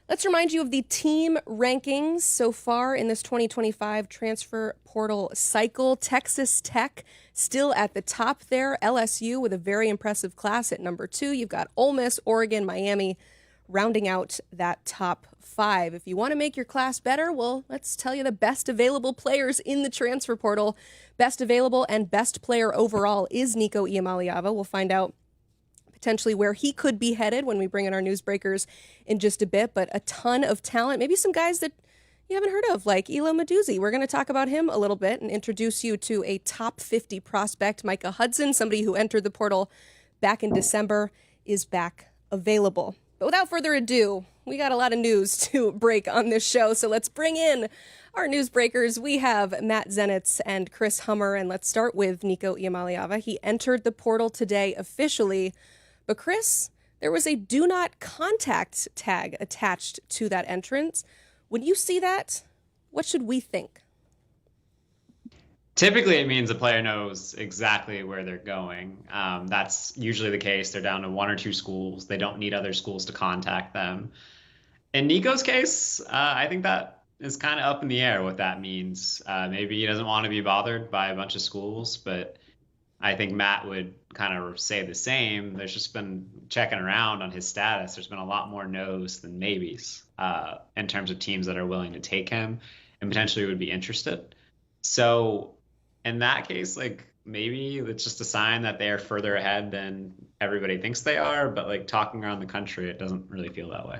Let's remind you of the team rankings so far in this 2025 transfer portal cycle. Texas Tech still at the top there. LSU with a very impressive class at number 2. You've got Ole Miss, Oregon, Miami rounding out that top 5. If you want to make your class better, well, let's tell you the best available players in the transfer portal. Best available and best player overall is Nico Iamaleava. We'll find out potentially where he could be headed when we bring in our newsbreakers in just a bit, but a ton of talent, maybe some guys that you haven't heard of, like Elo Meduzzi. We're going to talk about him a little bit and introduce you to a top 50 prospect. Micah Hudson, somebody who entered the portal back in December, is back available. But without further ado, we got a lot of news to break on this show, so let's bring in our newsbreakers. We have Matt Zenitz and Chris Hummer, and let's start with Nico Iamaleava. He entered the portal today officially. But Chris, there was a do not contact tag attached to that entrance. When you see that, what should we think? Typically, it means the player knows exactly where they're going. That's usually the case. They're down to 1 or 2 schools. They don't need other schools to contact them. In Nico's case, I think that is kind of up in the air what that means. Maybe he doesn't want to be bothered by a bunch of schools, but I think Matt would kind of say the same. There's just been checking around on his status. There's been a lot more no's than maybes in terms of teams that are willing to take him and potentially would be interested. So in that case, like maybe it's just a sign that they're further ahead than everybody thinks they are. But like talking around the country, it doesn't really feel that way.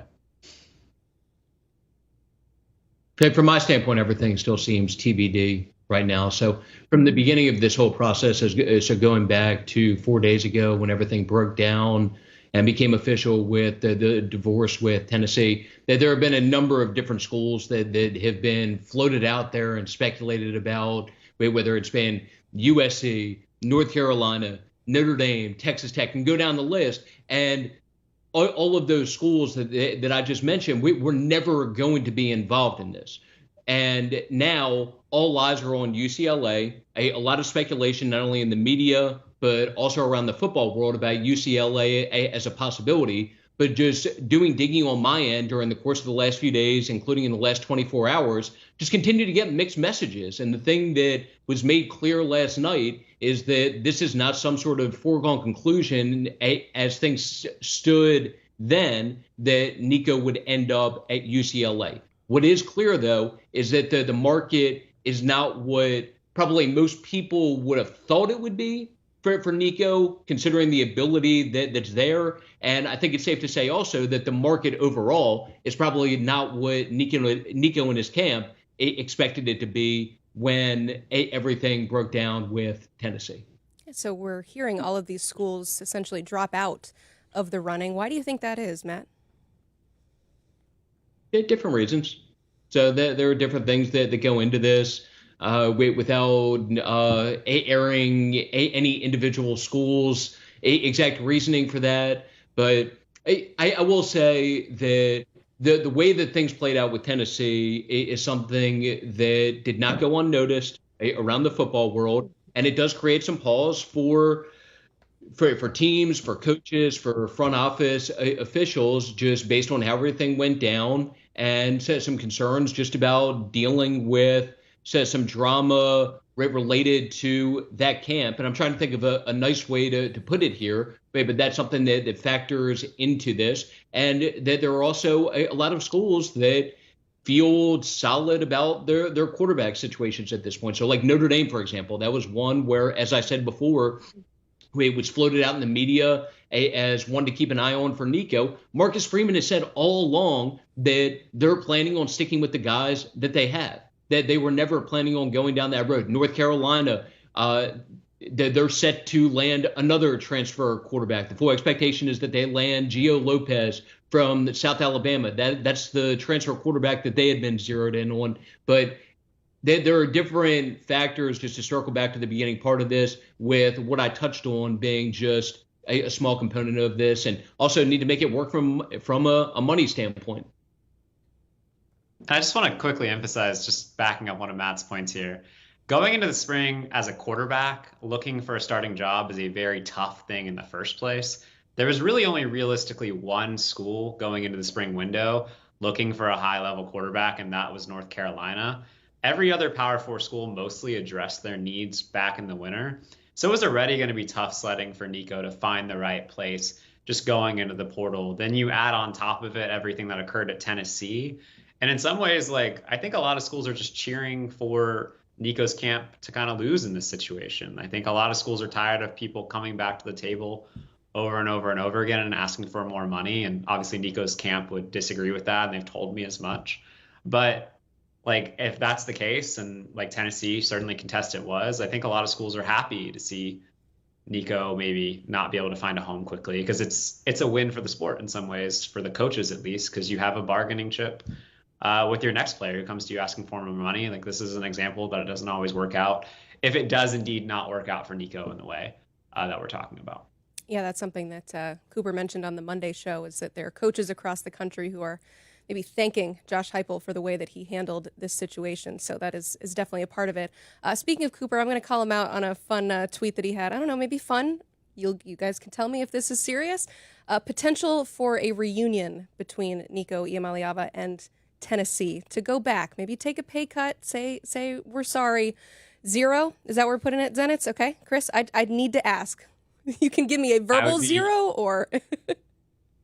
From my standpoint, everything still seems TBD right now. So from the beginning of this whole process, so going back to 4 days ago when everything broke down and became official with the divorce with Tennessee, that there have been a number of different schools that have been floated out there and speculated about, whether it's been USC, North Carolina, Notre Dame, Texas Tech, and go down the list. And all of those schools that I just mentioned, we're never going to be involved in this. And now all eyes are on UCLA. A lot of speculation, not only in the media, but also around the football world about UCLA as a possibility. But just doing digging on my end during the course of the last few days, including in the last 24 hours, just continue to get mixed messages. And the thing that was made clear last night is that this is not some sort of foregone conclusion as things stood then that Nico would end up at UCLA. What is clear, though, is that the market is not what probably most people would have thought it would be for Nico, considering the ability that's there. And I think it's safe to say also that the market overall is probably not what Nico and his camp expected it to be when everything broke down with Tennessee. So we're hearing all of these schools essentially drop out of the running. Why do you think that is, Matt? Different reasons. So there are different things that go into this without airing any individual schools exact reasoning for that. But I will say that the way that things played out with Tennessee is something that did not go unnoticed around the football world. And it does create some pause for teams, for coaches, for front office officials, just based on how everything went down, and some concerns just about dealing with some drama related to that camp. And I'm trying to think of a nice way to put it here, but that's something that factors into this. And that there are also a lot of schools that feel solid about their quarterback situations at this point. So like Notre Dame, for example, that was one where, as I said before, it was floated out in the media as one to keep an eye on for Nico. Marcus Freeman has said all along that they're planning on sticking with the guys that they have, that they were never planning on going down that road. North Carolina, they're set to land another transfer quarterback. The full expectation is that they land Gio Lopez from South Alabama. That's the transfer quarterback that they had been zeroed in on. But there are different factors, just to circle back to the beginning part of this, with what I touched on being just a small component of this, and also need to make it work from a money standpoint. I just want to quickly emphasize, just backing up one of Matt's points here, going into the spring as a quarterback, looking for a starting job is a very tough thing in the first place. There was really only realistically one school going into the spring window looking for a high-level quarterback, and that was North Carolina. Every other Power Four school mostly addressed their needs back in the winter. So it was already going to be tough sledding for Nico to find the right place just going into the portal. Then you add on top of it everything that occurred at Tennessee. And in some ways, like, I think a lot of schools are just cheering for Nico's camp to kind of lose in this situation. I think a lot of schools are tired of people coming back to the table over and over and over again and asking for more money. And obviously Nico's camp would disagree with that, and they've told me as much. But like, if that's the case, and like Tennessee certainly contested was, I think a lot of schools are happy to see Nico maybe not be able to find a home quickly, because it's a win for the sport in some ways, for the coaches at least, because you have a bargaining chip with your next player who comes to you asking for more money. Like, this is an example, but it doesn't always work out. If it does indeed not work out for Nico in the way that we're talking about. Yeah, that's something that Cooper mentioned on the Monday show, is that there are coaches across the country who are maybe thanking Josh Heupel for the way that he handled this situation. So that is definitely a part of it. Speaking of Cooper, I'm going to call him out on a fun tweet that he had. I don't know, maybe fun. You guys can tell me if this is serious. Potential for a reunion between Nico Iamaleava and Tennessee to go back. Maybe take a pay cut. Say we're sorry. 0? Is that where we're putting it, Zenitz? Okay, Chris, I'd need to ask. You can give me a verbal 0 or...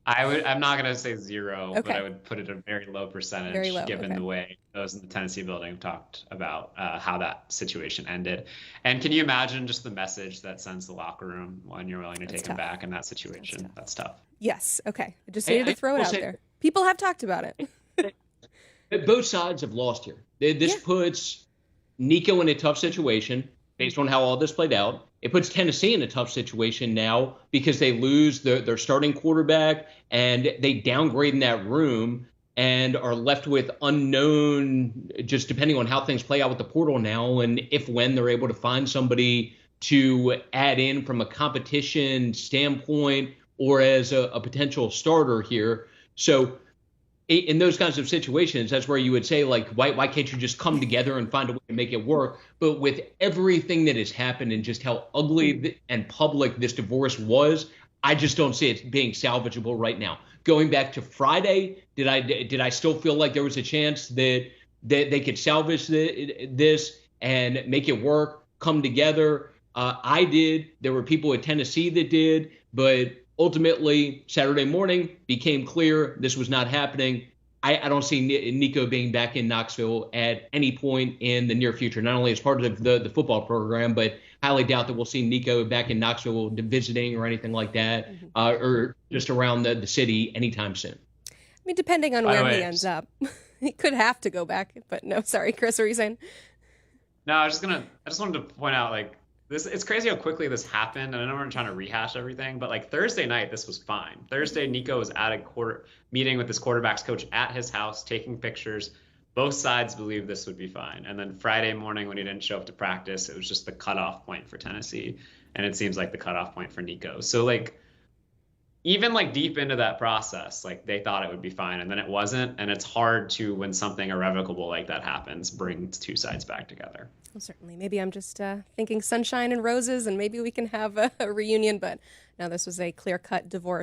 I'm not going to say 0, okay, but I would put it a very low percentage, very low, given okay, the way those in the Tennessee building have talked about how that situation ended. And can you imagine just the message that sends the locker room when you're willing to take him back in that situation? That's tough. Yes. Okay. I just needed to throw it out there. People have talked about it. Both sides have lost here. This puts Nico in a tough situation based on how all this played out. It puts Tennessee in a tough situation now because they lose their starting quarterback, and they downgrade in that room and are left with unknown, just depending on how things play out with the portal now, and when they're able to find somebody to add in from a competition standpoint or as a potential starter here. So in those kinds of situations, that's where you would say, like, why can't you just come together and find a way to make it work? But with everything that has happened and just how ugly and public this divorce was, I just don't see it being salvageable right now. Going back to Friday, did I still feel like there was a chance that they could salvage this and make it work, come together? I did. There were people at Tennessee that did, but ultimately, Saturday morning became clear this was not happening. I don't see Nico being back in Knoxville at any point in the near future, not only as part of the football program, but highly doubt that we'll see Nico back in Knoxville visiting or anything like that, or just around the city anytime soon. I mean, depending on where he ends up. He could have to go back, but no, sorry, Chris, what were you saying? No, I just wanted to point out, like, it's crazy how quickly this happened, and I know we're trying to rehash everything, but like Thursday night, this was fine. Thursday, Nico was at a meeting with his quarterback's coach at his house, taking pictures. Both sides believed this would be fine. And then Friday morning, when he didn't show up to practice, it was just the cutoff point for Tennessee, and it seems like the cutoff point for Nico. So like, even like deep into that process, like they thought it would be fine, and then it wasn't. And it's hard to, when something irrevocable like that happens, bring two sides back together. Well, certainly. Maybe I'm just thinking sunshine and roses, and maybe we can have a reunion. But no, this was a clear-cut divorce.